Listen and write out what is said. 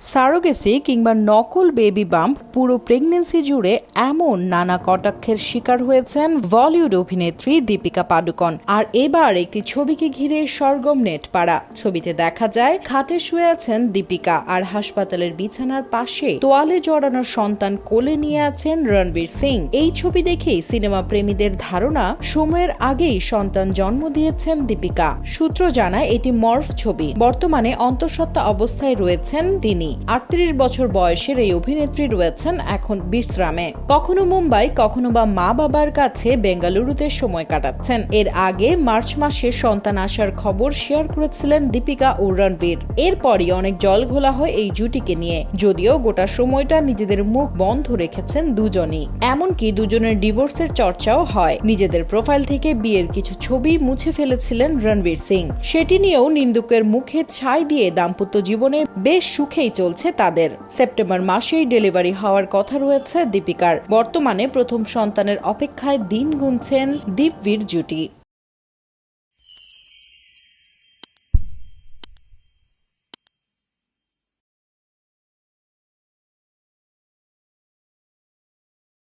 Surrogacy কিংবা নকল baby bump পুরো প্রেগন্যান্সি জুড়ে এমন নানা কটাক্ষের শিকার হয়েছেন বলিউড অভিনেত্রী দীপিকা পাডুকোন। আর এবার একটি ছবিকে ঘিরে সরগম নেটপাড়া। ছবিতে দেখা যায় খাটে শুয়ে আছেন দীপিকা, আর হাসপাতালের বিছানার পাশে তোয়ালে জড়ানো সন্তান কোলে নিয়ে আছেন রণবীর সিং। এই ছবি দেখেই সিনেমা প্রেমীদের ধারণা সময়ের আগেই সন্তান জন্ম দিয়েছেন দীপিকা। সূত্র জানায় এটি মর্ফ ছবি। বর্তমানে অন্তঃসত্ত্বা অবস্থায় রয়েছেন তিনি। ৩৮ বছর বয়সের এই অভিনেত্রী রয়েছেন এখন বিশ্রামে। কখনো মুম্বাই, কখনো বা মা বাবার কাছে বেঙ্গালুরুতে সময় কাটাচ্ছেন। এর আগে মার্চ মাসে সন্তান আসার খবর শেয়ার করেছিলেন দীপিকা ও রণবীর। এরপরই অনেক জলঘোলা হয় এই জুটিকে নিয়ে, যদিও গোটা সময়টা নিজেদের মুখ বন্ধ রেখেছেন দুজনই। এমনকি দুজনের ডিভোর্সের চর্চাও হয়। নিজেদের প্রোফাইল থেকে বিয়ের কিছু ছবি মুছে ফেলেছিলেন রণবীর সিং। সেটি নিয়েও নিন্দুকের মুখে ছাই দিয়ে দাম্পত্য জীবনে বেশ সুখেই চলছে তাদের। সেপ্টেম্বর মাসেই ডেলিভারি হওয়ার কথা রয়েছে দীপিকার। বর্তমানে প্রথম সন্তানের অপেক্ষায় দিন গুনছেন দীপবীর জুটি।